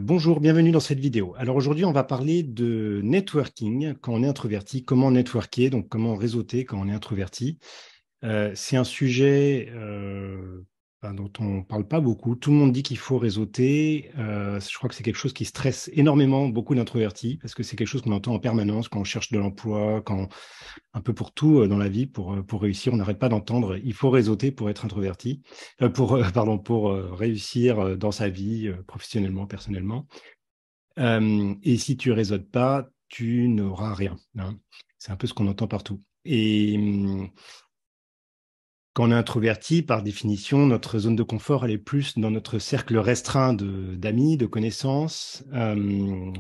Bonjour, bienvenue dans cette vidéo. Alors aujourd'hui, on va parler de networking quand on est introverti, comment networker, donc comment réseauter quand on est introverti. C'est un sujet dont on ne parle pas beaucoup. Tout le monde dit qu'il faut réseauter. Je crois que c'est quelque chose qui stresse énormément beaucoup d'introvertis parce que c'est quelque chose qu'on entend en permanence quand on cherche de l'emploi, un peu pour tout dans la vie, pour réussir. On n'arrête pas d'entendre il faut réseauter pour être introverti, pour réussir dans sa vie, professionnellement, personnellement. Et si tu réseautes pas, tu n'auras rien, hein. C'est un peu ce qu'on entend partout. Et quand on est introverti, par définition, notre zone de confort, elle est plus dans notre cercle restreint d'amis, de connaissances.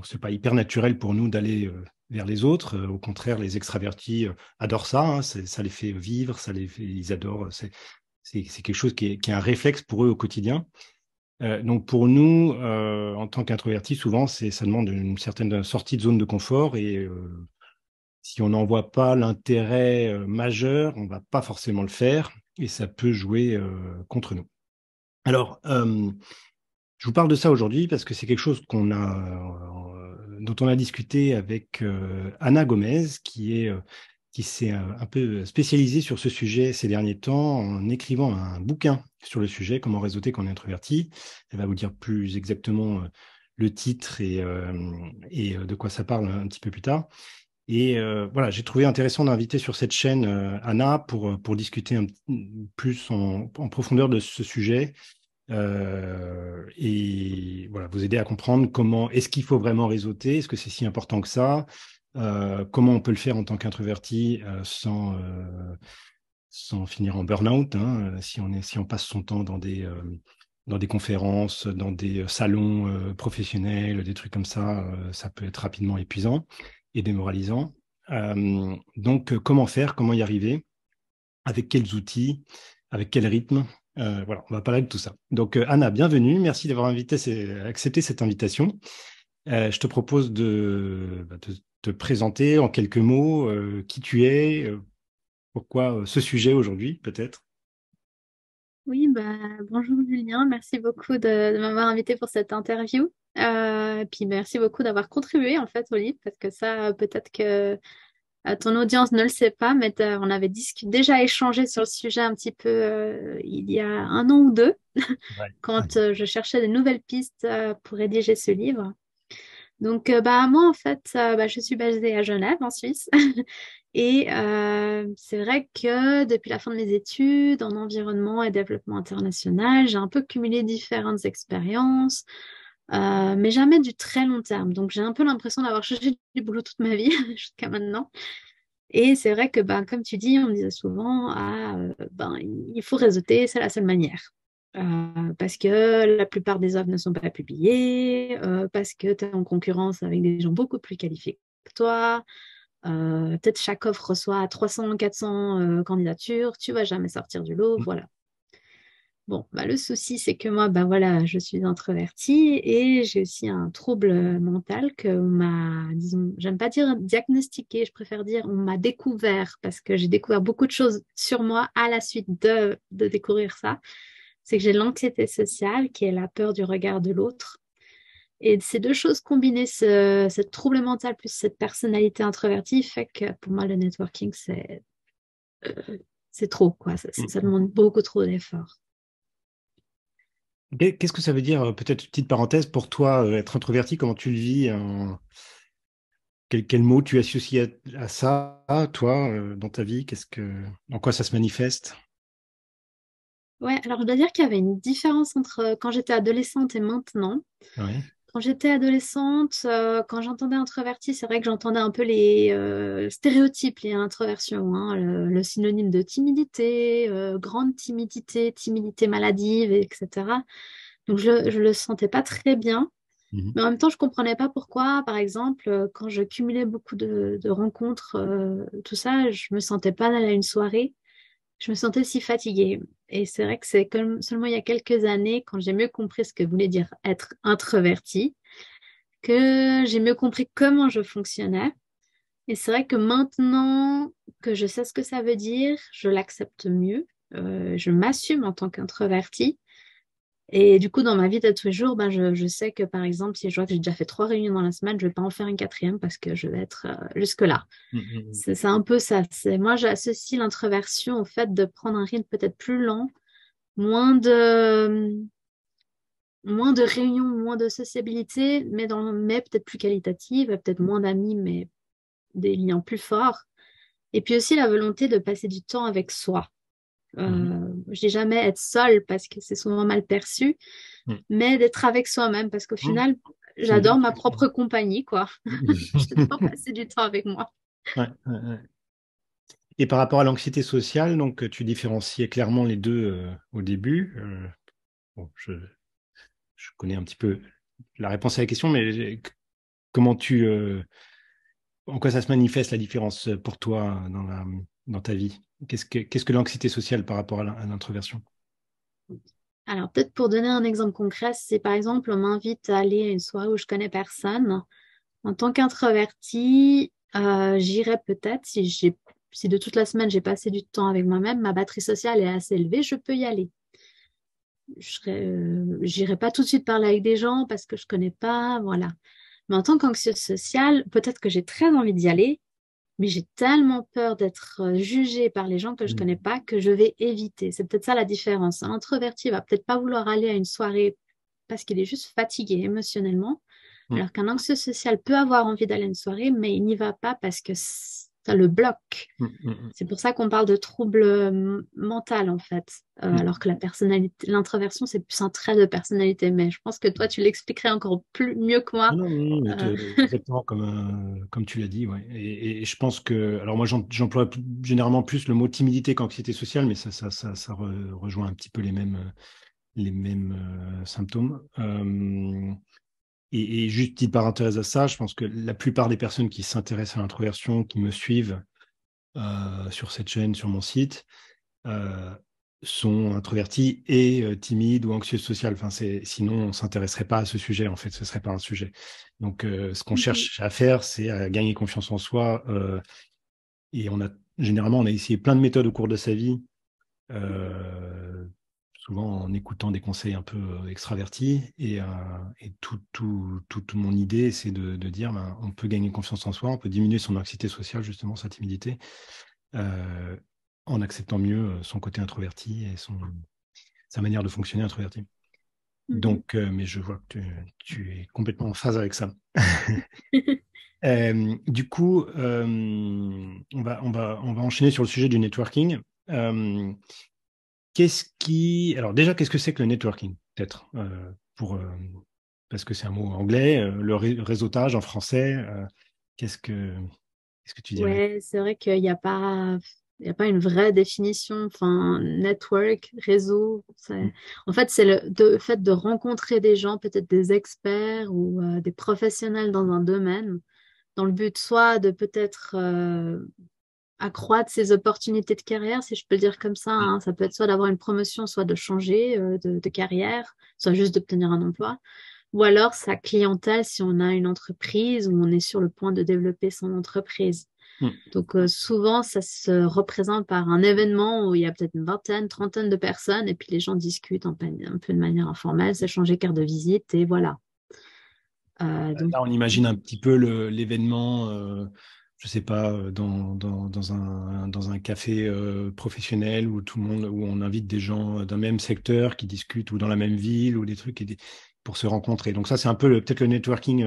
C'est pas hyper naturel pour nous d'aller vers les autres. Au contraire, les extravertis adorent ça, hein. Ça les fait vivre, ils adorent. C'est quelque chose qui est un réflexe pour eux au quotidien. Donc pour nous, en tant qu'introvertis, souvent, ça demande une certaine sortie de zone de confort et si on n'en voit pas l'intérêt majeur, on va pas forcément le faire et ça peut jouer contre nous. Alors, je vous parle de ça aujourd'hui parce que c'est quelque chose dont on a discuté avec Anna Gomez, qui s'est un peu spécialisée sur ce sujet ces derniers temps en écrivant un bouquin sur le sujet, comment réseauter quand on est introverti. Elle va vous dire plus exactement le titre et de quoi ça parle un petit peu plus tard. Et voilà, j'ai trouvé intéressant d'inviter sur cette chaîne Anna pour discuter plus en profondeur de ce sujet et voilà, vous aider à comprendre comment est-ce qu'il faut vraiment réseauter, est-ce que c'est si important que ça, comment on peut le faire en tant qu'introverti sans finir en burn-out, hein, si on passe son temps dans des conférences, dans des salons professionnels, des trucs comme ça peut être rapidement épuisant et démoralisant. Donc, comment faire, comment y arriver, avec quels outils, avec quel rythme. Voilà, on va parler de tout ça. Donc, Anna, bienvenue. Merci d'avoir accepté cette invitation. Je te propose de te présenter en quelques mots qui tu es, pourquoi ce sujet aujourd'hui, peut-être. Oui, bonjour Julien, merci beaucoup de m'avoir invité pour cette interview. Puis merci beaucoup d'avoir contribué en fait au livre parce que ça, peut-être que ton audience ne le sait pas, mais on avait déjà échangé sur le sujet un petit peu il y a un an ou deux Ouais. Ah, quand je cherchais des nouvelles pistes pour rédiger ce livre. Donc, moi, en fait, je suis basée à Genève, en Suisse. Et c'est vrai que depuis la fin de mes études en environnement et développement international, j'ai un peu cumulé différentes expériences, mais jamais du très long terme. Donc, j'ai un peu l'impression d'avoir changé du boulot toute ma vie jusqu'à maintenant. Et c'est vrai que, comme tu dis, on me disait souvent, il faut réseauter, c'est la seule manière. Parce que la plupart des offres ne sont pas publiées, parce que tu es en concurrence avec des gens beaucoup plus qualifiés que toi. Peut-être chaque offre reçoit 300, 400 candidatures, tu vas jamais sortir du lot, voilà. Bon, le souci, c'est que moi, voilà, je suis introvertie et j'ai aussi un trouble mental que on m'a, disons, j'aime pas dire diagnostiqué, je préfère dire on m'a découvert parce que j'ai découvert beaucoup de choses sur moi à la suite de découvrir ça. C'est que j'ai l'anxiété sociale qui est la peur du regard de l'autre. Et ces deux choses combinées, ce trouble mental plus cette personnalité introvertie, fait que pour moi, le networking, c'est trop, quoi. Ça mm. demande beaucoup trop d'efforts. Qu'est-ce que ça veut dire, peut-être une petite parenthèse, pour toi, être introverti, comment tu le vis, quel mot tu associes à ça, toi, dans ta vie, en quoi ça se manifeste? Ouais, alors je dois dire qu'il y avait une différence entre quand j'étais adolescente et maintenant. Oui. Quand j'étais adolescente, quand j'entendais introverti, c'est vrai que j'entendais un peu les stéréotypes liés à l'introversion, hein, le synonyme de timidité, grande timidité, timidité maladive, etc. Donc je le sentais pas très bien. Mhm. Mais en même temps, je comprenais pas pourquoi, par exemple, quand je cumulais beaucoup de rencontres, tout ça, je me sentais pas aller à une soirée. Je me sentais si fatiguée. Et c'est vrai que c'est comme seulement il y a quelques années, quand j'ai mieux compris ce que voulait dire être introverti, que j'ai mieux compris comment je fonctionnais. Et c'est vrai que maintenant que je sais ce que ça veut dire, je l'accepte mieux. Je m'assume en tant qu'introvertie. Et du coup, dans ma vie de tous les jours, ben, je sais que, par exemple, si je vois que j'ai déjà fait 3 réunions dans la semaine, je vais pas en faire une quatrième parce que je vais être jusque-là. Mm, C'est un peu ça. Moi, j'associe l'introversion au fait de prendre un rythme peut-être plus lent, moins de, moins de réunions, moins de sociabilité, mais peut-être plus qualitative, peut-être moins d'amis, mais des liens plus forts. Et puis aussi la volonté de passer du temps avec soi. mm, Je dis jamais être seul parce que c'est souvent mal perçu, mm, mais d'être avec soi-même parce qu'au mm. final, C'est une belle j'adore ma expression. propre compagnie, quoi. J'adore passer du temps avec moi. Ouais, ouais, ouais. Et par rapport à l'anxiété sociale, donc tu différenciais clairement les deux au début. Bon, je connais un petit peu la réponse à la question, mais comment en quoi ça se manifeste la différence pour toi dans ta vie? Qu'est-ce que l'anxiété sociale par rapport à l'introversion? Alors, peut-être pour donner un exemple concret, si par exemple on m'invite à aller à une soirée où je connais personne, en tant qu'introvertie, j'irai peut-être si de toute la semaine j'ai passé du temps avec moi-même, ma batterie sociale est assez élevée, je peux y aller. J'irai pas tout de suite parler avec des gens parce que je connais pas, voilà. Mais en tant qu'anxieuse sociale, peut-être que j'ai très envie d'y aller, mais j'ai tellement peur d'être jugée par les gens que je connais Mm. pas que je vais éviter. C'est peut-être ça la différence. Un introverti va peut-être pas vouloir aller à une soirée parce qu'il est juste fatigué émotionnellement, Mm. alors qu'un anxieux social peut avoir envie d'aller à une soirée, mais il n'y va pas parce que ça le bloque. Mm. Mm. C'est pour ça qu'on parle de trouble mental en fait, Mm. alors que la personnalité, l'introversion, c'est plus un trait de personnalité. Mais je pense que toi, tu l'expliquerais encore plus mieux que moi. Non, non, non, mais Euh, exactement comme tu l'as dit, ouais. Et je pense que, alors moi j'emploie généralement plus le mot timidité qu'anxiété sociale, mais ça rejoint un petit peu les mêmes symptômes. Et juste petite parenthèse à ça, je pense que la plupart des personnes qui s'intéressent à l'introversion, qui me suivent sur cette chaîne, sur mon site, euh, sont introvertis et timides ou anxieuses sociales. Enfin, sinon, on ne s'intéresserait pas à ce sujet, en fait, ce ne serait pas un sujet. Donc, ce qu'on mhm, cherche à faire, c'est à gagner confiance en soi. Et généralement, on a essayé plein de méthodes au cours de sa vie, euh, souvent en écoutant des conseils un peu extravertis. Et toute mon idée, c'est de dire, ben, on peut gagner confiance en soi, on peut diminuer son anxiété sociale, justement, sa timidité, euh, en acceptant mieux son côté introverti et sa manière de fonctionner introverti. mhm. Donc, mais je vois que tu es complètement en phase avec ça. Du coup, on va enchaîner sur le sujet du networking. Euh, alors déjà, qu'est-ce que c'est que le networking, peut-être, parce que c'est un mot anglais, le réseautage en français. Qu'est-ce que tu dirais? Ouais, c'est vrai qu'il n'y a pas, il y a pas une vraie définition. Enfin, network, réseau. En fait, c'est le fait de rencontrer des gens, peut-être des experts ou des professionnels dans un domaine, dans le but soit de peut-être accroître ses opportunités de carrière, si je peux le dire comme ça, hein. Ça peut être soit d'avoir une promotion, soit de changer de carrière, soit juste d'obtenir un emploi. Ou alors sa clientèle si on a une entreprise ou on est sur le point de développer son entreprise. Mm. Donc souvent, ça se représente par un événement où il y a peut-être une vingtaine, trentaine de personnes et puis les gens discutent un peu de manière informelle, s'échangent carte de visite et voilà. Donc, Là, on imagine un petit peu l'événement, je sais pas, dans un café professionnel où tout le monde, où on invite des gens d'un même secteur qui discutent ou dans la même ville ou des trucs pour se rencontrer. Donc ça, c'est un peu peut-être le networking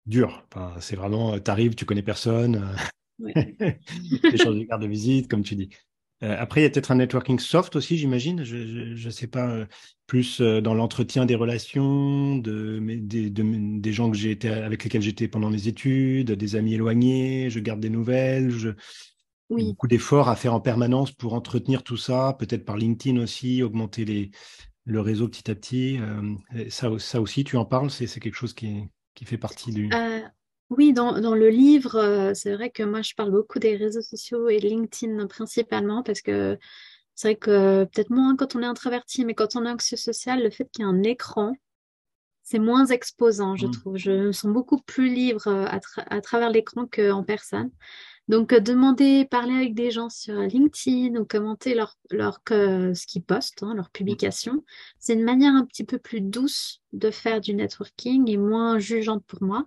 dur. Enfin, c'est vraiment, t'arrives, tu connais personne, ouais. tu échanges des cartes de visite, comme tu dis. Après, il y a peut-être un networking soft aussi, j'imagine. Je sais pas, plus dans l'entretien des relations, des gens avec lesquels j'étais pendant mes études, des amis éloignés, je garde des nouvelles. Il y a Oui. beaucoup d'efforts à faire en permanence pour entretenir tout ça, peut-être par LinkedIn aussi, augmenter le réseau petit à petit. Et ça aussi, tu en parles, c'est quelque chose qui fait partie du. Euh, oui, dans le livre, c'est vrai que moi, je parle beaucoup des réseaux sociaux et de LinkedIn principalement parce que c'est vrai que peut-être moins quand on est introverti, mais quand on est anxieux social, le fait qu'il y ait un écran, c'est moins exposant, je Mm. trouve. Je me sens beaucoup plus libre à travers l'écran qu'en personne. Donc, demander, parler avec des gens sur LinkedIn ou commenter ce qu'ils postent, hein, leurs publications, c'est une manière un petit peu plus douce de faire du networking et moins jugeante pour moi.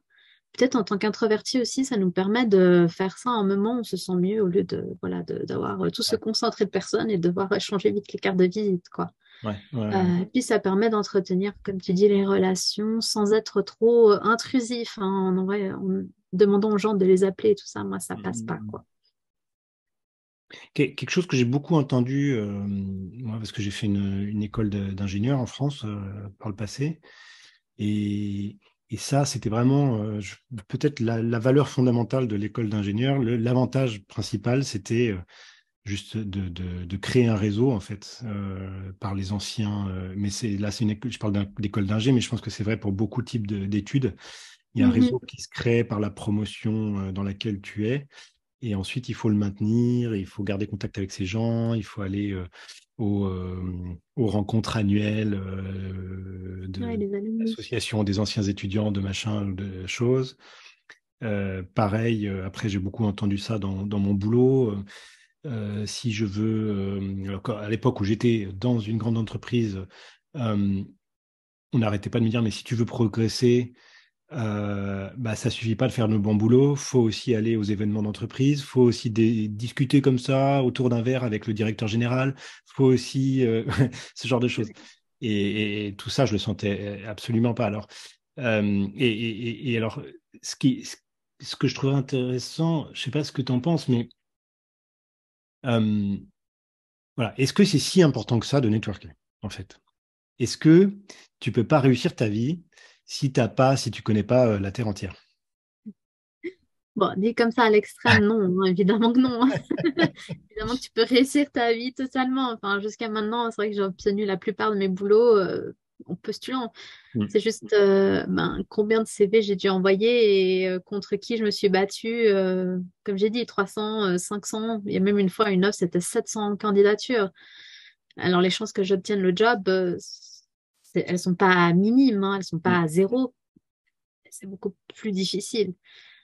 Peut-être en tant qu'introverti aussi, ça nous permet de faire ça à un moment où on se sent mieux au lieu de, voilà, d'avoir tout ce Ouais, concentré de personnes et de devoir échanger vite les cartes de visite, quoi. ouais, ouais, ouais. Et puis ça permet d'entretenir, comme tu dis, les relations sans être trop intrusif, hein, en demandant aux gens de les appeler et tout ça. Moi, ça passe pas, Mm. quoi. Quelque chose que j'ai beaucoup entendu, moi, parce que j'ai fait une école d'ingénieur en France par le passé, et, et ça, c'était vraiment peut-être la valeur fondamentale de l'école d'ingénieur. L'avantage principal, c'était juste de créer un réseau, en fait, par les anciens. Mais là, je parle d'école d'ingé, mais je pense que c'est vrai pour beaucoup de types d'études. Il y a un Mhm. réseau qui se crée par la promotion dans laquelle tu es. Et ensuite, il faut le maintenir, il faut garder contact avec ces gens, il faut aller aux rencontres annuelles Ouais, les alumni. d'associations des anciens étudiants, de machin, de choses. Pareil, après, j'ai beaucoup entendu ça dans mon boulot. Si je veux, à l'époque où j'étais dans une grande entreprise, euh, on n'arrêtait pas de me dire, mais si tu veux progresser, bah, ça suffit pas de faire le bon boulot. Faut aussi aller aux événements d'entreprise. Faut aussi discuter comme ça autour d'un verre avec le directeur général. Faut aussi ce genre de choses. Et tout ça, je le sentais absolument pas. Alors, et alors, ce que je trouve intéressant, je sais pas ce que tu en penses, mais euh, voilà, est-ce que c'est si important que ça de networker, en fait? Est-ce que tu peux pas réussir ta vie si tu connais pas la terre entière? Bon, dit comme ça à l'extrême, non, hein, évidemment que non. Évidemment que tu peux réussir ta vie totalement. Enfin, jusqu'à maintenant, c'est vrai que j'ai obtenu la plupart de mes boulots en postulant. Mm. C'est juste combien de CV j'ai dû envoyer et contre qui je me suis battue. Comme j'ai dit, 300, 500. Il y a même une fois, une offre, c'était 700 candidatures. Alors, les chances que j'obtienne le job, elles sont pas minimes, hein, elles sont pas Mm. à zéro. C'est beaucoup plus difficile.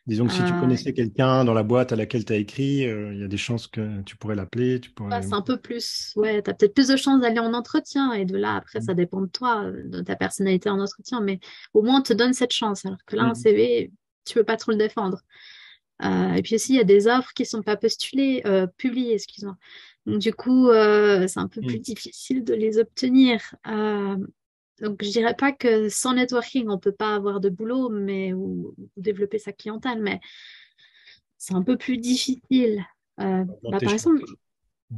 Disons que si tu Euh, connaissais quelqu'un dans la boîte à laquelle tu as écrit, il y a des chances que tu pourrais l'appeler, tu pourrais. c'est un peu plus, ouais, t'as peut-être plus de chances d'aller en entretien et de là, après, ça dépend de toi, de ta personnalité en entretien, mais au moins, on te donne cette chance. Alors que là, un Mm. CV, tu peux pas trop le défendre. Et puis aussi, il y a des offres qui sont pas publiées, excuse-moi. Donc, du coup, c'est un peu plus Mm. difficile de les obtenir. Donc, je dirais pas que sans networking, on peut pas avoir de boulot, ou développer sa clientèle, mais c'est un peu plus difficile. Augmenter, Par je pense. exemple,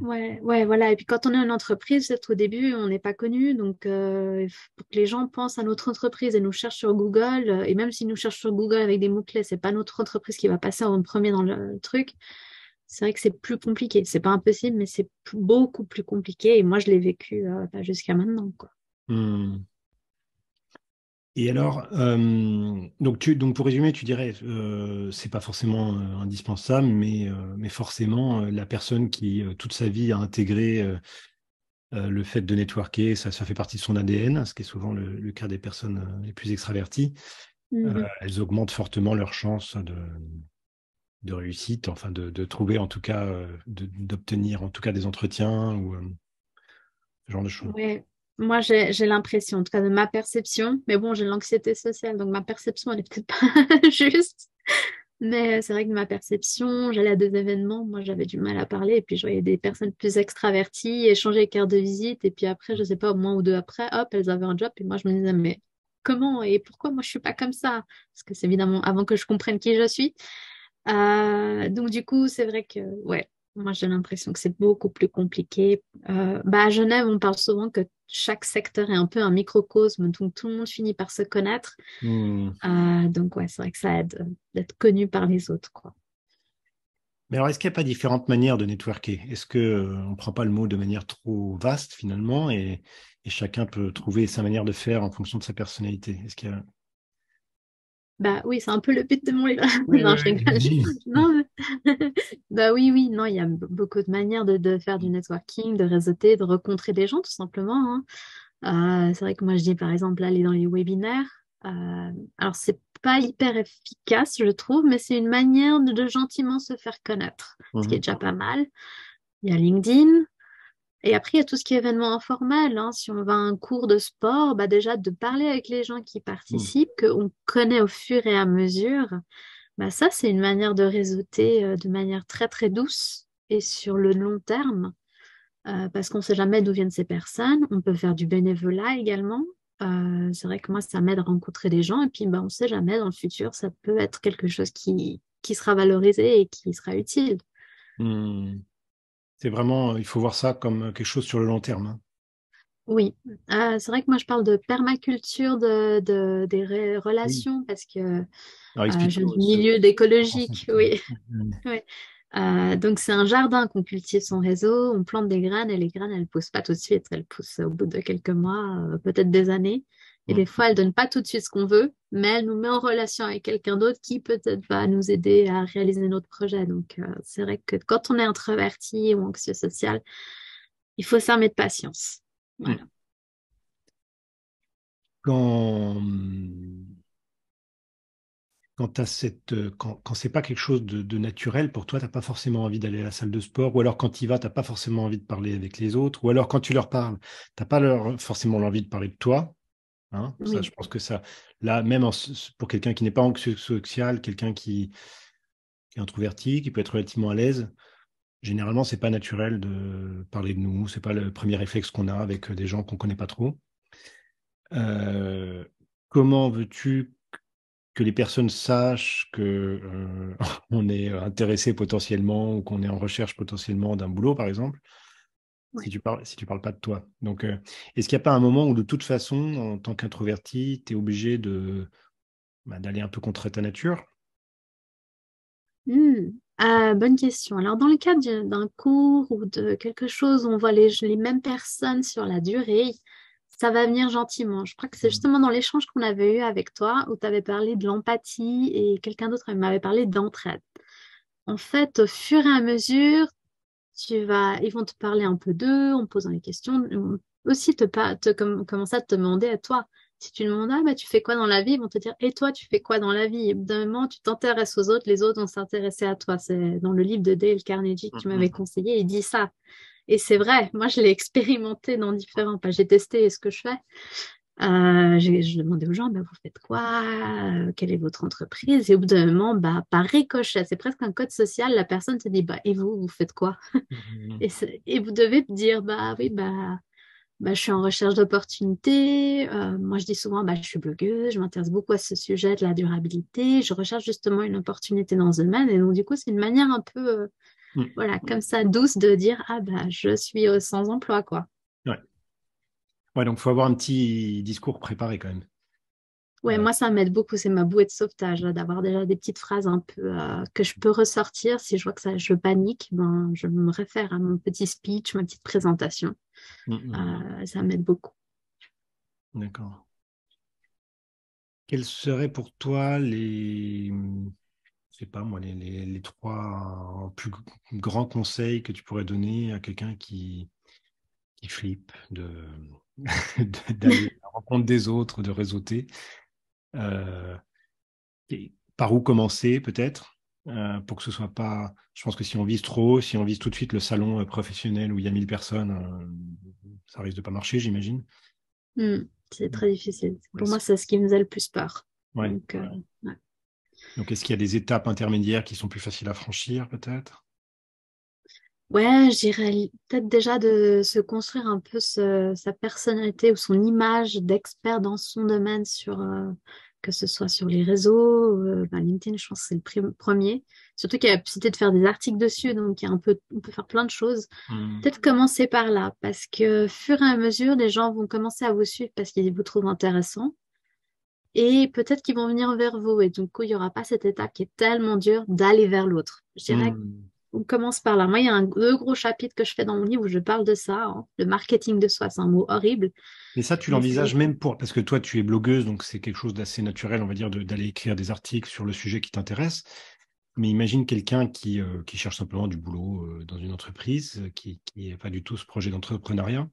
ouais, ouais, voilà. Et puis quand on est une entreprise, peut-être au début, on n'est pas connu. Donc, pour que les gens pensent à notre entreprise et nous cherchent sur Google, et même s'ils nous cherchent sur Google avec des mots-clés, c'est pas notre entreprise qui va passer en premier dans le truc. C'est vrai que c'est plus compliqué. C'est pas impossible, mais c'est beaucoup plus compliqué. Et moi, je l'ai vécu jusqu'à maintenant, quoi. Mm. Et alors, donc pour résumer, tu dirais, c'est pas forcément indispensable, mais forcément, la personne qui toute sa vie a intégré le fait de networker, ça fait partie de son ADN, ce qui est souvent le cas des personnes les plus extraverties. Mhm. Elles augmentent fortement leurs chances de réussite, enfin de trouver en tout cas, d'obtenir en tout cas des entretiens ou ce genre de choses. Ouais. Moi, j'ai l'impression, en tout cas de ma perception, mais bon, j'ai l'anxiété sociale, donc ma perception, elle est peut-être pas juste. Mais c'est vrai que ma perception, j'allais à des événements, moi j'avais du mal à parler, et puis je voyais des personnes plus extraverties, échanger les cartes de visite, et puis après, je sais pas, au mois ou deux après, hop, elles avaient un job, et moi je me disais, mais comment et pourquoi moi je suis pas comme ça? Parce que c'est évidemment avant que je comprenne qui je suis. Donc du coup, c'est vrai que, ouais, moi j'ai l'impression que c'est beaucoup plus compliqué. À Genève, on parle souvent que chaque secteur est un peu un microcosme, donc tout le monde finit par se connaître. Hmm. Donc ouais, c'est vrai que ça aide d'être connu par les autres, quoi. Mais alors, est-ce qu'il n'y a pas différentes manières de networker? Est-ce que on ne prend pas le mot de manière trop vaste finalement et chacun peut trouver sa manière de faire en fonction de sa personnalité? Est-ce qu'il y a... Bah oui, c'est un peu le but de mon livre. Oui, oui, Non, je oui, rigole. j'imagine. Non, bah oui, oui, non, il y a beaucoup de manières de faire du networking, de réseauter, de rencontrer des gens, tout simplement, hein. C'est vrai que moi, je dis par exemple, aller dans les webinaires. Alors, c'est pas hyper efficace, je trouve, mais c'est une manière de gentiment se faire connaître, ce qui est Mhm. déjà pas mal. Il y a LinkedIn. Et après, il y a tout ce qui est événement informel, hein. Si on va à un cours de sport, bah déjà de parler avec les gens qui Mhm. participent, qu'on connaît au fur et à mesure, bah ça, c'est une manière de réseauter de manière très très douce et sur le long terme, parce qu'on ne sait jamais d'où viennent ces personnes. On peut faire du bénévolat également. C'est vrai que moi, ça m'aide à rencontrer des gens et puis bah, on ne sait jamais dans le futur, ça peut être quelque chose qui sera valorisé et qui sera utile. Mhm. C'est vraiment, il faut voir ça comme quelque chose sur le long terme, hein. Oui, c'est vrai que moi je parle de permaculture des Oui. relations parce que Alors je viens explique-nous du milieu ce d'écologique, concept. oui. Mhm. Oui. Donc c'est un jardin qu'on cultive son réseau, on plante des graines et les graines elles poussent pas tout de suite, elles poussent au bout de quelques mois, peut-être des années. Et des fois elles donnent pas tout de suite ce qu'on veut, mais elles nous met en relation avec quelqu'un d'autre qui peut-être va nous aider à réaliser notre projet. Donc c'est vrai que quand on est introverti ou anxieux social, il faut s'armer de patience. Voilà. Mhm. Quand, quand c'est pas quelque chose de naturel pour toi, t'as pas forcément envie d'aller à la salle de sport, ou alors quand tu y vas, t'as pas forcément envie de parler avec les autres, ou alors quand tu leur parles, t'as pas forcément l'envie de parler de toi, hein. Ça, je Oui. pense que ça, là, même pour quelqu'un qui n'est pas anxieux social, quelqu'un qui est introverti, qui peut être relativement à l'aise, généralement, c'est pas naturel de parler de nous, c'est pas le premier réflexe qu'on a avec des gens qu'on connaît pas trop. Euh, Comment veux-tu que les personnes sachent que on est intéressé potentiellement ou qu'on est en recherche potentiellement d'un boulot, par exemple, Oui. si tu parles pas de toi. Donc, est-ce qu'il n'y a pas un moment où de toute façon, en tant qu'introverti, tu es obligé d'aller un peu contre ta nature? Bonne question. Alors, dans le cadre d'un cours ou de quelque chose où on voit les mêmes personnes sur la durée, ça va venir gentiment. Je crois que c'est Mhm. justement dans l'échange qu'on avait eu avec toi où tu avais parlé de l'empathie et quelqu'un d'autre m'avait parlé d'entraide. En fait, au fur et à mesure, ils vont te parler un peu d'eux, en posant des questions, ils vont aussi commencer à te demander à toi. Si tu demandes, ah, bah, tu fais quoi dans la vie? Ils vont te dire, et toi, tu fais quoi dans la vie? Et d'un moment, tu t'intéresses aux autres, les autres vont s'intéresser à toi. C'est dans le livre de Dale Carnegie que tu m'avais Mhm. conseillé, il dit ça. Et c'est vrai, moi, je l'ai expérimenté dans différents, pas, j'ai testé ce que je fais. Je demandais aux gens, bah, vous faites quoi? Quelle est votre entreprise? Et au bout d'un moment, bah, par ricochet, c'est presque un code social, la personne te dit, bah, et vous faites quoi? Mhm. Et vous devez dire, bah oui, bah, je suis en recherche d'opportunités. Moi, je dis souvent, bah, je suis blogueuse, je m'intéresse beaucoup à ce sujet de la durabilité. Je recherche justement une opportunité dans ce domaine. Et donc, du coup, c'est une manière un peu, Mhm. voilà, comme ça, douce de dire, ah, bah, je suis sans emploi, quoi. Ouais. Ouais, donc il faut avoir un petit discours préparé quand même. Ouais, Euh, moi, ça m'aide beaucoup. C'est ma bouée de sauvetage, là, d'avoir déjà des petites phrases un peu que je peux ressortir. Si je vois que ça, je panique, ben, je me réfère à mon petit speech, ma petite présentation. mhm. Ça m'aide beaucoup. D'accord. Quels seraient pour toi je sais pas moi, les trois plus grands conseils que tu pourrais donner à quelqu'un qui flippe d'aller à la rencontre des autres, de réseauter? Euh, Par où commencer peut-être, pour que ce soit pas. Je pense que si on vise trop haut, si on vise tout de suite le salon professionnel où il y a 1000 personnes, ça risque de pas marcher, j'imagine. Hmm, c'est très difficile. Ouais, Pour moi, c'est ce qui me faisait le plus peur. ouais. Donc, ouais. Donc, est-ce qu'il y a des étapes intermédiaires qui sont plus faciles à franchir, peut-être? Ouais, je dirais peut-être déjà de se construire un peu sa personnalité ou son image d'expert dans son domaine que ce soit sur les réseaux, bah, LinkedIn, je pense que c'est le premier. Surtout qu'il y a la possibilité de faire des articles dessus, donc on peut faire plein de choses. Hmm. Peut-être commencer par là, parce que fur et à mesure, les gens vont commencer à vous suivre parce qu'ils vous trouvent intéressant. Et peut-être qu'ils vont venir vers vous. Et du coup, il n'y aura pas cette étape qui est tellement dure d'aller vers l'autre. Je dirais Hmm. qu'on commence par là. Moi, il y a deux gros chapitres que je fais dans mon livre où je parle de ça, hein. Le marketing de soi, c'est un mot horrible. Mais ça, tu Mais c'est l'envisages même parce que toi, tu es blogueuse, donc c'est quelque chose d'assez naturel, on va dire, d'aller écrire des articles sur le sujet qui t'intéresse. Mais imagine quelqu'un qui cherche simplement du boulot dans une entreprise, qui n'est pas du tout ce projet d'entrepreneuriat.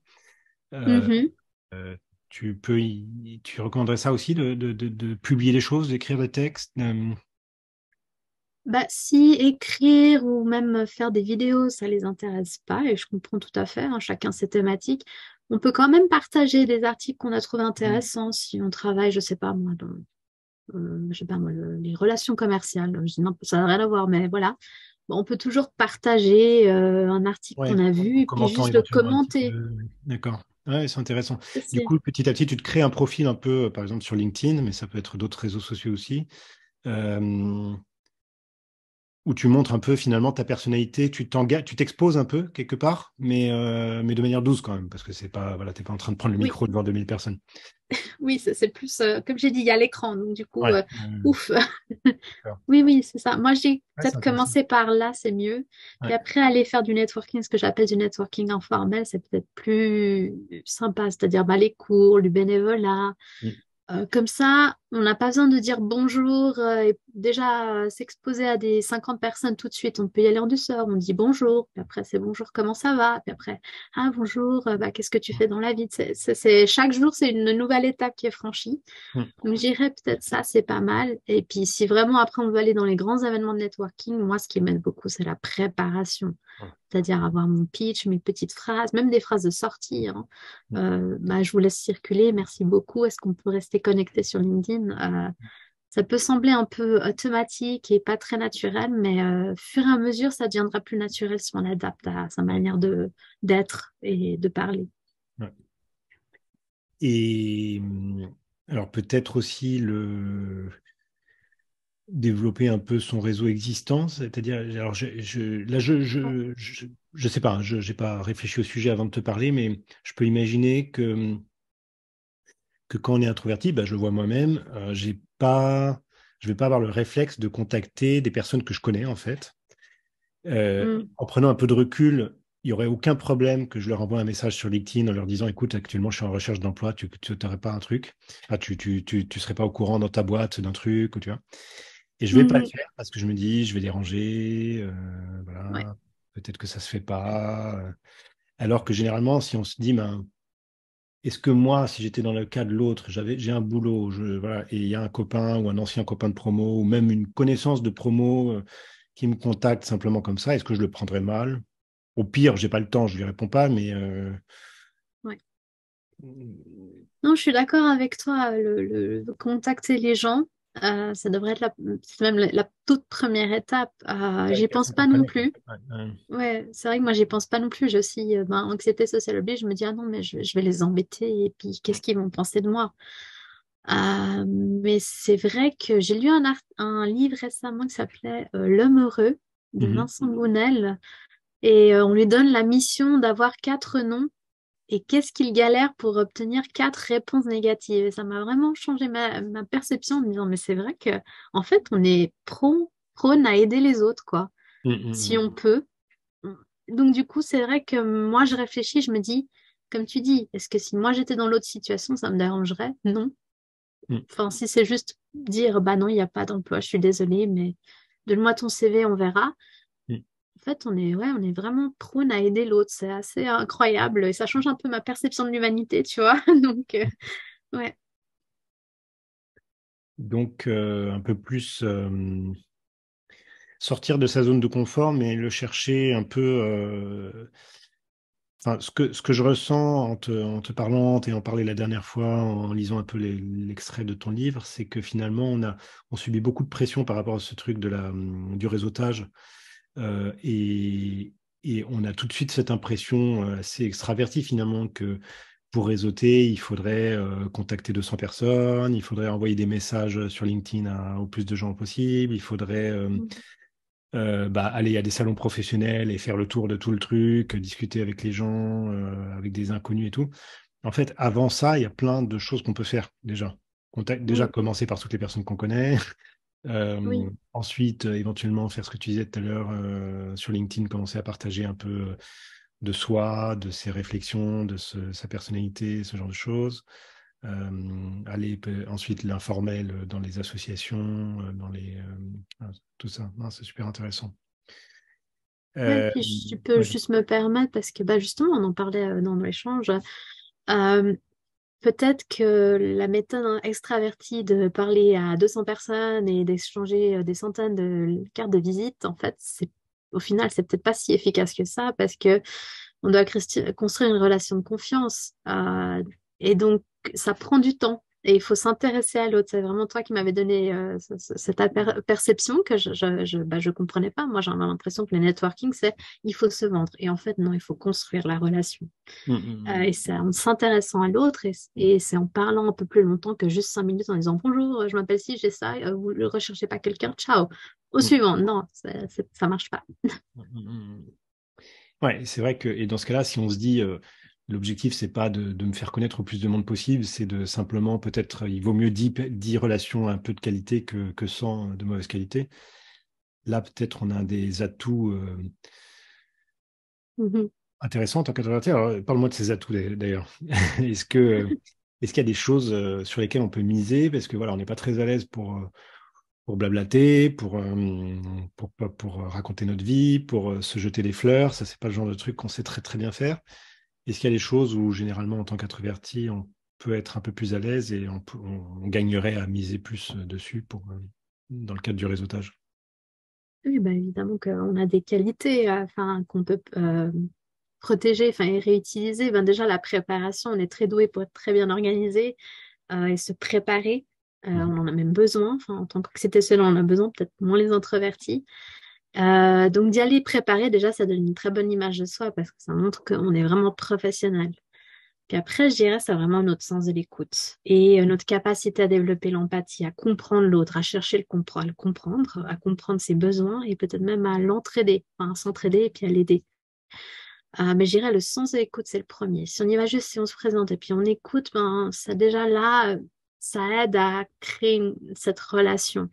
Euh, Mhm. tu recommanderais ça aussi de publier des choses, d'écrire des textes? Bah, si écrire ou même faire des vidéos, ça les intéresse pas, et je comprends tout à fait, hein, chacun ses thématiques. On peut quand même partager des articles qu'on a trouvés intéressants si on travaille, je sais pas moi, dans, je sais pas moi, les relations commerciales. Je dis non, ça n'a rien à voir, mais voilà. Bon, on peut toujours partager un article Ouais, qu'on a en vu et puis commentant juste le éventuellement un petit commenter peu. D'accord. Ouais, c'est intéressant. Du aussi. coup, petit à petit, tu te crées un profil un peu, par exemple, sur LinkedIn, mais ça peut être d'autres réseaux sociaux aussi, euh, où tu montres un peu finalement ta personnalité, tu t'engages, tu t'exposes un peu quelque part, mais de manière douce quand même, parce que c'est pas, voilà, t'es pas en train de prendre le Oui, micro devant 2000 personnes. oui, c'est plus, comme j'ai dit, il y a l'écran, donc du coup, Ouais. ouf. D'accord. Oui, oui, c'est ça. Moi, j'ai Ouais, c'est peut-être intéressant. commencé par là, c'est mieux. Puis Ouais. après, aller faire du networking, ce que j'appelle du networking informel, c'est peut-être plus sympa, c'est-à-dire bah, les cours, du bénévolat. Mm. Comme ça, on n'a pas besoin de dire bonjour et déjà s'exposer à des 50 personnes tout de suite. On peut y aller en douceur. On dit bonjour, puis après c'est bonjour, comment ça va? Puis après, ah bonjour, bah, qu'est-ce que tu fais dans la vie? Chaque jour, c'est une nouvelle étape qui est franchie. Mm. Donc, je dirais peut-être ça, c'est pas mal. Et puis, si vraiment après on veut aller dans les grands événements de networking, moi, ce qui m'aide beaucoup, c'est la préparation. Ouais. C'est-à-dire avoir mon pitch, mes petites phrases, même des phrases de sortie, hein. Mm. Bah, je vous laisse circuler. Merci beaucoup. Est-ce qu'on peut rester connecté sur LinkedIn? Ça peut sembler un peu automatique et pas très naturel, mais fur et à mesure, ça deviendra plus naturel si on adapte à sa manière de d'être et de parler. Ouais. Et alors peut-être aussi développer un peu son réseau existant, c'est-à-dire, alors là je sais pas, hein, je n'ai pas réfléchi au sujet avant de te parler, mais je peux imaginer que quand on est introverti, bah, je le vois moi-même, je vais pas avoir le réflexe de contacter des personnes que je connais en fait. Mm. En prenant un peu de recul, il n'y aurait aucun problème que je leur envoie un message sur LinkedIn en leur disant, écoute, actuellement, je suis en recherche d'emploi, tu n'aurais pas un truc, ah, tu serais pas au courant dans ta boîte d'un truc, ou tu vois. Et je vais pas le Mhm. faire parce que je me dis, je vais déranger, Ouais. voilà, peut-être que ça se fait pas. Alors que généralement, si on se dit, ben, est-ce que moi, si j'étais dans le cas de l'autre, j'ai un boulot, voilà, et il y a un copain ou un ancien copain de promo ou même une connaissance de promo qui me contacte simplement comme ça, est-ce que je le prendrais mal? Au pire, j'ai pas le temps, je lui réponds pas, mais Ouais. Non, je suis d'accord avec toi. Contacter les gens, ça devrait être c'est même la toute première étape. ouais, J'y pense personne pas non comprenne. plus. Ouais, ouais. Ouais, c'est vrai que moi, j'y pense pas non plus. J'ai aussi ben, anxiété sociale oblige. Je me dis, ah non, mais je vais les embêter. Et puis, qu'est-ce qu'ils vont penser de moi? Mais c'est vrai que j'ai lu un livre récemment qui s'appelait L'homme heureux de Mhm. Vincent Gounel. Et on lui donne la mission d'avoir 4 noms et qu'est-ce qu'il galère pour obtenir 4 réponses négatives. Et ça m'a vraiment changé ma perception en me disant, mais c'est vrai que en fait, on est prône à aider les autres, quoi, si Mhm, on peut. Donc du coup, c'est vrai que moi, je réfléchis, je me dis, comme tu dis, est-ce que si moi j'étais dans l'autre situation, ça me dérangerait? Non. mhm, Enfin, si c'est juste dire, bah non, il n'y a pas d'emploi, je suis désolée, mais donne-moi ton CV, on verra. mhm. En fait, on est vraiment prône à aider l'autre. C'est assez incroyable et ça change un peu ma perception de l'humanité, tu vois. Donc, ouais. Donc, un peu plus sortir de sa zone de confort, mais le chercher un peu. Enfin, ce que je ressens en te parlant et en parler la dernière fois, en lisant un peu l'extrait de ton livre, c'est que finalement, on subit beaucoup de pression par rapport à ce truc du réseautage. Et on a tout de suite cette impression assez extravertie finalement que pour réseauter, il faudrait contacter 200 personnes, il faudrait envoyer des messages sur LinkedIn au plus de gens possible, il faudrait Mm. bah, aller à des salons professionnels et faire le tour de tout le truc, discuter avec les gens, avec des inconnus et tout. En fait, avant ça, il y a plein de choses qu'on peut faire déjà. Déjà, Mm. commencer par toutes les personnes qu'on connaît. Oui, Ensuite, éventuellement, faire ce que tu disais tout à l'heure sur LinkedIn, commencer à partager un peu de soi, de ses réflexions, sa personnalité, ce genre de choses. Aller ensuite l'informel dans les associations, tout ça. Non, c'est super intéressant. ouais, Euh, puis je peux ouais. juste me permettre parce que bah, justement, on en parlait dans l'échange. peut-être que la méthode extravertie de parler à 200 personnes et d'échanger des centaines de cartes de visite, en fait, au final, c'est peut-être pas si efficace que ça parce que on doit construire une relation de confiance. Et donc, ça prend du temps. Et il faut s'intéresser à l'autre. C'est vraiment toi qui m'avais donné cette perception que je comprenais pas. Moi, j'avais l'impression que le networking, c'est il faut se vendre. Et en fait, non, il faut construire la relation. Et c'est en s'intéressant à l'autre et c'est en parlant un peu plus longtemps que juste 5 minutes en disant bonjour, je m'appelle ci, j'ai ça, vous ne recherchez pas quelqu'un, ciao. Au Mm, suivant, non, ça marche pas. mm, Ouais, c'est vrai que, et dans ce cas-là, si on se dit, l'objectif, c'est pas de me faire connaître au plus de monde possible, c'est de simplement, peut-être, il vaut mieux 10 relations un peu de qualité que 100 de mauvaise qualité. Là, peut-être, on a des atouts Mhm. intéressants en tant qu'introverti. Alors, parle-moi de ces atouts, d'ailleurs. Est-ce que, est-ce qu'il y a des choses sur lesquelles on peut miser? Parce que voilà, on n'est pas très à l'aise pour blablater, pour raconter notre vie, pour se jeter des fleurs. Ça, c'est pas le genre de truc qu'on sait très, très bien faire. Est-ce qu'il y a des choses où, généralement, en tant qu'introverti, on peut être un peu plus à l'aise et on gagnerait à miser plus dessus dans le cadre du réseautage? Oui, bah évidemment qu'on a des qualités enfin, qu'on peut protéger enfin, et réutiliser. Ben, déjà, la préparation, on est très doué pour être très bien organisé et se préparer. Mhm. On en a même besoin. Enfin, en tant que seul, on en a besoin, peut-être moins les introvertis. Donc d'y aller préparer, déjà, ça donne une très bonne image de soi parce que ça montre qu'on est vraiment professionnel. Puis après, je dirais, c'est vraiment notre sens de l'écoute et notre capacité à développer l'empathie, à comprendre l'autre, à chercher à le comprendre, à comprendre ses besoins et peut-être même à l'entraider, enfin, à s'entraider et puis à l'aider. Mais je dirais, le sens de l'écoute, c'est le premier. Si on y va juste, si on se présente et puis on écoute, ben, ça déjà là, ça aide à créer cette relation.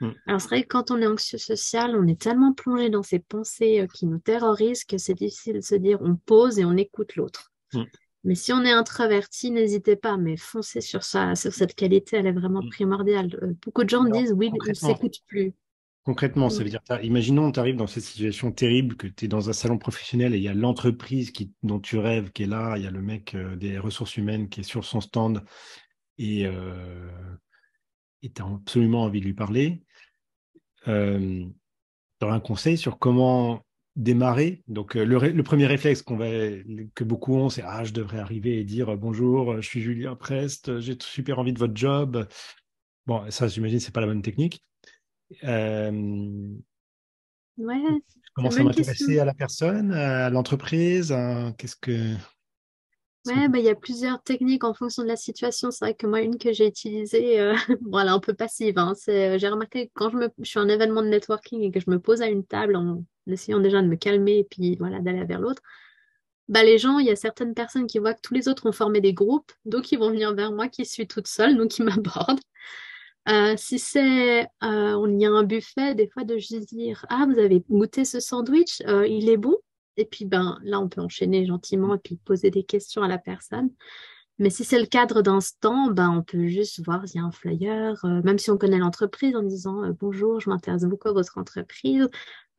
Mhm. Alors, c'est vrai que quand on est anxieux social, on est tellement plongé dans ces pensées qui nous terrorisent que c'est difficile de se dire on pause et on écoute l'autre. Mhm. Mais si on est introverti, n'hésitez pas, mais foncez sur ça, sur cette qualité, elle est vraiment Mhm. primordiale. Beaucoup de gens me Alors, disent oui, on concrètement, s'écoute plus. concrètement, ça veut Ouais. dire, imaginons, tu arrives dans cette situation terrible, que tu es dans un salon professionnel et il y a l'entreprise dont tu rêves qui est là, il y a le mec des ressources humaines qui est sur son stand et tu as absolument envie de lui parler. Tu aurais un conseil sur comment démarrer? Donc, le premier réflexe que beaucoup ont, c'est ah, je devrais arriver et dire bonjour, je suis Julien Prest, j'ai super envie de votre job. Bon, ça, j'imagine, c'est pas la bonne technique. Euh, Ouais, je c'est une commence à bonne question. m'intéresser à la personne, à l'entreprise. Qu'est-ce qu'on Ouais, peut. bah, il y a plusieurs techniques en fonction de la situation. C'est vrai que moi, une que j'ai utilisée, bon, elle est un peu passive, hein, j'ai remarqué que quand je suis en événement de networking et que je me pose à une table en essayant déjà de me calmer et puis voilà, d'aller vers l'autre, bah, les gens, il y a certaines personnes qui voient que tous les autres ont formé des groupes, donc ils vont venir vers moi qui suis toute seule, donc ils m'abordent. Si il y a un buffet, des fois de juste dire, ah, vous avez goûté ce sandwich, il est bon. Et puis ben là, on peut enchaîner gentiment et puis poser des questions à la personne. Mais si c'est le cadre d'un stand, ben on peut juste voir s'il y a un flyer, même si on connaît l'entreprise, en disant bonjour, je m'intéresse beaucoup à votre entreprise.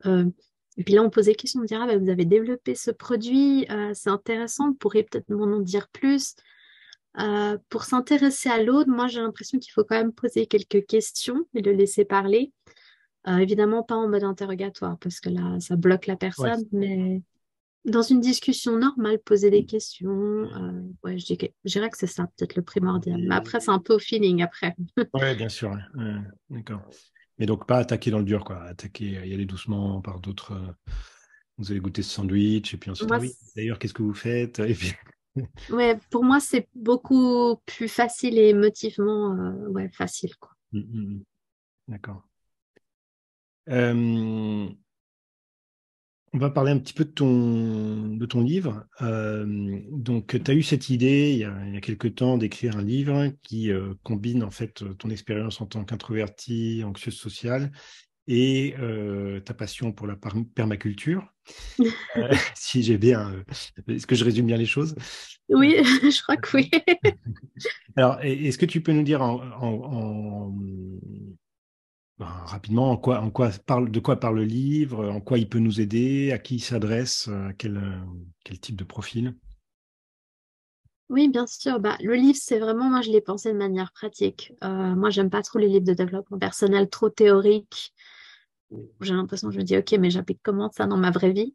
Euh, et puis là, on pose des questions, on dira, ah, ben, vous avez développé ce produit, c'est intéressant, vous pourriez peut-être m'en en dire plus. Pour s'intéresser à l'autre, moi j'ai l'impression qu'il faut quand même poser quelques questions et le laisser parler. Évidemment, pas en mode interrogatoire, parce que là, ça bloque la Ouais, personne, mais dans une discussion normale, poser des questions. Ouais, je dirais que c'est ça, peut-être le primordial. Mais après, c'est un peu au feeling après. ouais, bien sûr. Ouais. D'accord. Mais donc, pas attaquer dans le dur, quoi. Attaquer, y aller doucement par d'autres. Vous avez goûté ce sandwich, et puis ensuite, ah Moi, oui, d'ailleurs, qu'est-ce que vous faites? Et puis. ouais, pour moi, c'est beaucoup plus facile et émotivement, ouais, facile, quoi. D'accord. Euh, On va parler un petit peu de ton livre. Donc, tu as eu cette idée il y a quelque temps d'écrire un livre qui combine en fait ton expérience en tant qu'introverti, anxieuse sociale et ta passion pour la permaculture. Si j'ai bien, est-ce que je résume bien les choses? Euh, Oui, je crois que oui. alors, est-ce que tu peux nous dire rapidement de quoi parle le livre, en quoi il peut nous aider, à qui il s'adresse, quel type de profil? Oui, bien sûr. Bah, le livre, c'est vraiment, moi, je l'ai pensé de manière pratique. Moi, j'aime pas trop les livres de développement personnel trop théoriques. J'ai l'impression, je me dis, OK, mais j'applique comment ça dans ma vraie vie?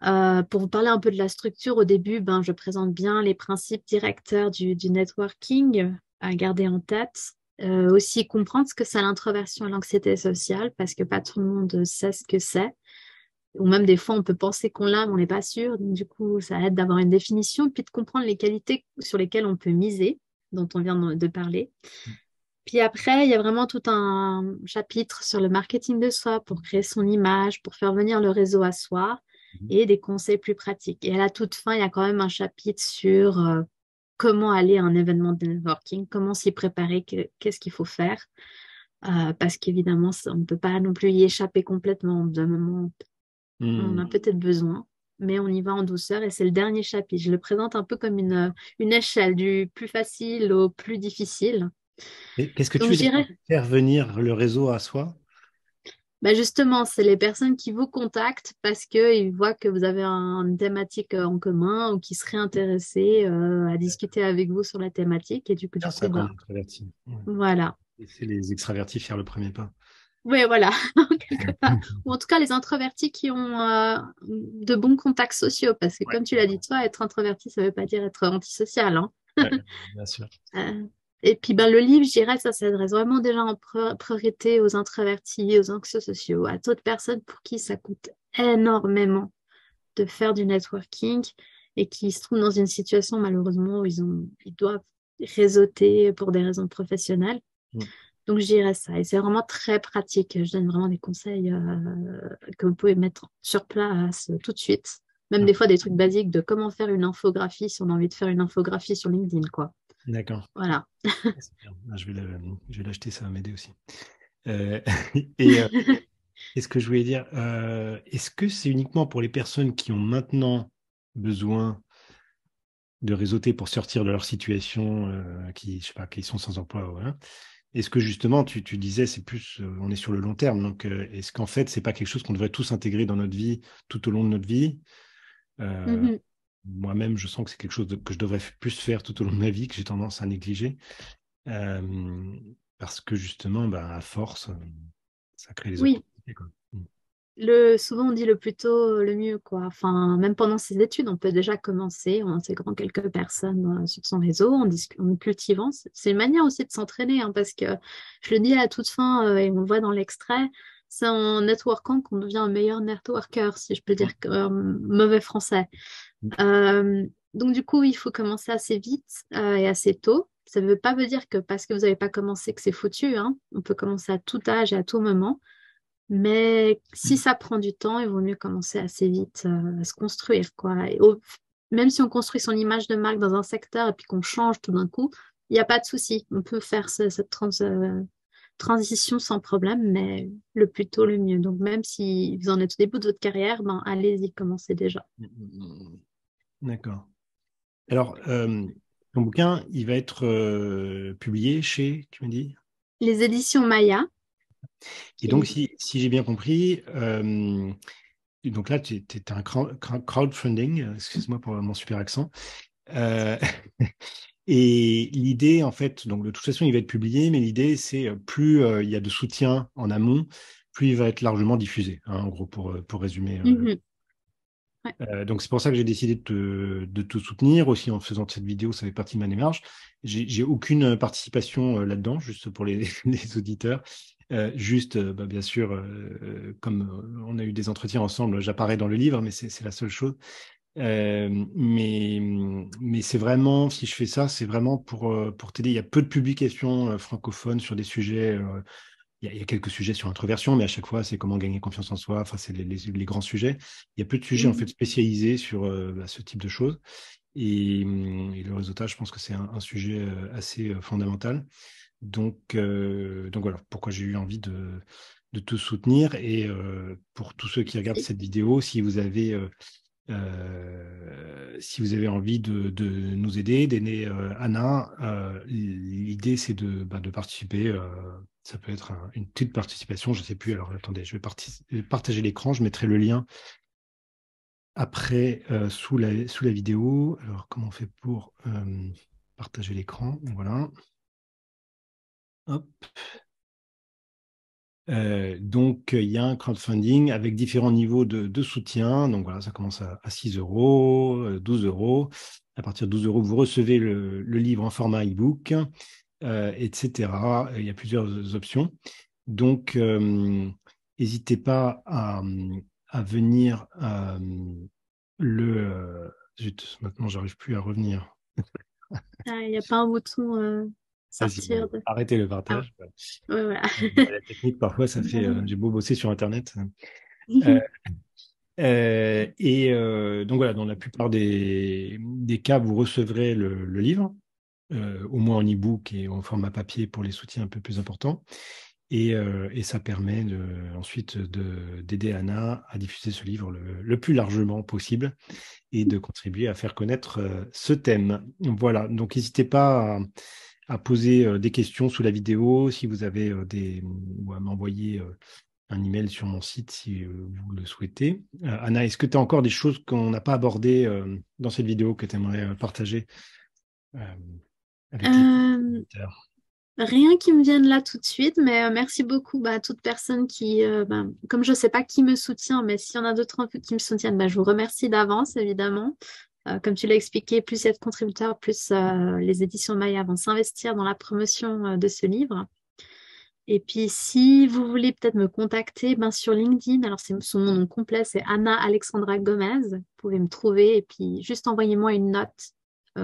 Pour vous parler un peu de la structure, au début, ben, je présente bien les principes directeurs du networking à garder en tête. Aussi comprendre ce que c'est l'introversion et l'anxiété sociale, parce que pas tout le monde sait ce que c'est. Ou même des fois, on peut penser qu'on l'a, mais on n'est pas sûr. Donc, du coup, ça aide d'avoir une définition, puis de comprendre les qualités sur lesquelles on peut miser, dont on vient de parler. Puis après, il y a vraiment tout un chapitre sur le marketing de soi pour créer son image, pour faire venir le réseau à soi et des conseils plus pratiques. Et à la toute fin, il y a quand même un chapitre sur comment aller à un événement de networking, comment s'y préparer, qu'est-ce qu'il faut faire. Parce qu'évidemment, on ne peut pas non plus y échapper complètement. D'un moment, on Hmm. a peut-être besoin, mais on y va en douceur et c'est le dernier chapitre. Je le présente un peu comme une échelle du plus facile au plus difficile. Et qu'est-ce que tu Donc, veux je dire par dirais, faire venir le réseau à soi? bah justement, c'est les personnes qui vous contactent parce qu'ils voient que vous avez une thématique en commun ou qui seraient intéressés à discuter avec vous sur la thématique. Et Bien du ça coup, quand on bah, est introverti. Ouais. voilà. Laisser les extravertis faire le premier pas. Oui, voilà, quelque part. Ou en tout cas, les introvertis qui ont de bons contacts sociaux, parce que Ouais. comme tu l'as dit, toi, être introverti, ça ne veut pas dire être antisocial, hein. Ouais, bien sûr. Euh, et puis, ben, le livre, je dirais, ça s'adresse vraiment déjà en priorité aux introvertis, aux anxieux sociaux, à toute personne pour qui ça coûte énormément de faire du networking et qui se trouvent dans une situation, malheureusement, où ils doivent réseauter pour des raisons professionnelles. Hmm. Donc, je dirais ça. Et c'est vraiment très pratique. Je donne vraiment des conseils que vous pouvez mettre sur place tout de suite. Même des fois, des trucs basiques de comment faire une infographie si on a envie de faire une infographie sur LinkedIn, quoi. D'accord. Voilà. C'est bien. Ah, je vais l'acheter, ça va m'aider aussi. Euh, et qu'est-ce que je voulais dire? Est-ce que c'est uniquement pour les personnes qui ont maintenant besoin de réseauter pour sortir de leur situation, qui, je sais pas, qui sont sans emploi, voilà. Est-ce que justement, tu disais, c'est plus, on est sur le long terme, donc est-ce qu'en fait, c'est pas quelque chose qu'on devrait tous intégrer dans notre vie tout au long de notre vie? Euh, Mhm. Moi-même, je sens que c'est quelque chose que je devrais plus faire tout au long de ma vie, que j'ai tendance à négliger, euh, parce que justement, bah, à force, ça crée des Oui, opportunités, quoi. souvent on dit le plus tôt, le mieux, quoi. Enfin, même pendant ses études, on peut déjà commencer en intégrant quelques personnes sur son réseau, en cultivant. C'est une manière aussi de s'entraîner, hein, parce que je le dis à la toute fin, et on le voit dans l'extrait, c'est en networkant qu'on devient un meilleur networker, si je peux dire mauvais français. Donc du coup, il faut commencer assez vite et assez tôt. Ça ne veut pas dire que parce que vous n'avez pas commencé que c'est foutu, hein. On peut commencer à tout âge et à tout moment. Mais si ça prend du temps, il vaut mieux commencer assez vite à se construire, quoi. Même si on construit son image de marque dans un secteur et puis qu'on change tout d'un coup, il n'y a pas de souci. On peut faire cette transition sans problème, mais le plus tôt, le mieux. Donc, même si vous en êtes au début de votre carrière, ben, allez-y, commencez déjà. D'accord. Alors, ton bouquin, il va être publié chez, tu me dis? Les éditions Maya, Et donc, qui... si j'ai bien compris, et donc là, tu es un crowdfunding, excuse-moi pour mon super accent. Euh, et l'idée, en fait, donc de toute façon, il va être publié, mais l'idée, c'est plus il y a de soutien en amont, plus il va être largement diffusé, hein, en gros, pour résumer. Mhm. Ouais. Donc c'est pour ça que j'ai décidé de te soutenir aussi en faisant cette vidéo, ça fait partie de ma démarche. J'ai aucune participation là-dedans, juste pour les, les auditeurs. Juste, bah, bien sûr, comme on a eu des entretiens ensemble, j'apparais dans le livre, mais c'est la seule chose. Mais c'est vraiment, si je fais ça, c'est vraiment pour t'aider. Il y a peu de publications francophones sur des sujets. Il y a quelques sujets sur l'introversion, mais à chaque fois, c'est comment gagner confiance en soi. Enfin, c'est les grands sujets. Il y a peu de sujets en fait Mhm. spécialisés sur bah, ce type de choses. Et le réseautage, je pense que c'est un sujet assez fondamental. Donc voilà, pourquoi j'ai eu envie de te soutenir. Et pour tous ceux qui regardent Merci. cette vidéo, si vous avez envie de nous aider, d'aider Anna, l'idée c'est de participer. Ça peut être une petite participation, je ne sais plus. Alors attendez, je vais partager l'écran, je mettrai le lien après sous la vidéo. Alors, comment on fait pour partager l'écran? Voilà. Hop. Donc, il y a un crowdfunding avec différents niveaux de soutien. Donc, voilà, ça commence à 6 euros, 12 euros. À partir de 12 euros, vous recevez le livre en format e-book, etc. Il y a plusieurs options. Donc, n'hésitez pas à venir zut, maintenant, j'arrive plus à revenir. Ah, il n'y a pas un bouton Vas-y, sortir de... arrêtez le Ah, partage. ouais, voilà. La technique, parfois, ça fait. J'ai beau bosser sur Internet. Euh, donc voilà, dans la plupart des cas, vous recevrez le livre, au moins en e-book et en format papier pour les soutiens un peu plus importants. Et ça permet ensuite d'aider Anna à diffuser ce livre le plus largement possible et de contribuer à faire connaître ce thème. Voilà, donc n'hésitez pas à poser des questions sous la vidéo si vous avez ou à m'envoyer un email sur mon site si vous le souhaitez. Anna, est-ce que tu as encore des choses qu'on n'a pas abordées dans cette vidéo que tu aimerais partager euh, avec les Euh, auditeurs? Rien qui me vienne là tout de suite, mais merci beaucoup à toute personne qui, comme je ne sais pas qui me soutient, mais s'il y en a d'autres qui me soutiennent, je vous remercie d'avance, évidemment. Comme tu l'as expliqué, plus il y a de contributeurs, plus les éditions Maya vont s'investir dans la promotion de ce livre. Et puis, si vous voulez peut-être me contacter sur LinkedIn, alors c'est mon nom complet, c'est Anna Alexandra Gomez. Vous pouvez me trouver et puis juste envoyez-moi une note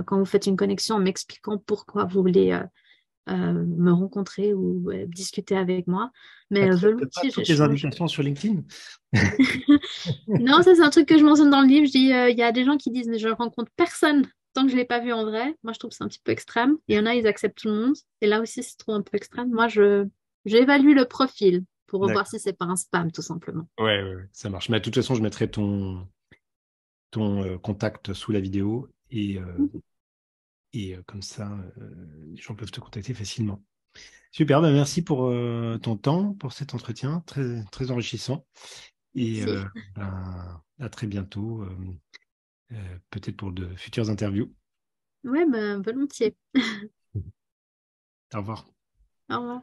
quand vous faites une connexion en m'expliquant pourquoi vous voulez me rencontrer ou discuter avec moi. Mais T'acceptes pas volontiers, toutes les j'échange. invitations sur LinkedIn? Non, ça c'est un truc que je mentionne dans le livre. Je dis, il y a des gens qui disent, mais je ne rencontre personne tant que je ne l'ai pas vu en vrai. Moi, je trouve que c'est un petit peu extrême. Il y en a, ils acceptent tout le monde. Et là aussi, c'est trop un peu extrême. Moi, j'évalue le profil pour voir D'accord. si c'est pas un spam, tout simplement. Ouais, ouais, ouais, ça marche. Mais de toute façon, je mettrai ton contact sous la vidéo et comme ça, les gens peuvent te contacter facilement. Super, bah merci pour ton temps, pour cet entretien très, très enrichissant. Et Merci. à très bientôt, peut-être pour de futures interviews. Ouais, volontiers. Au revoir. Au revoir.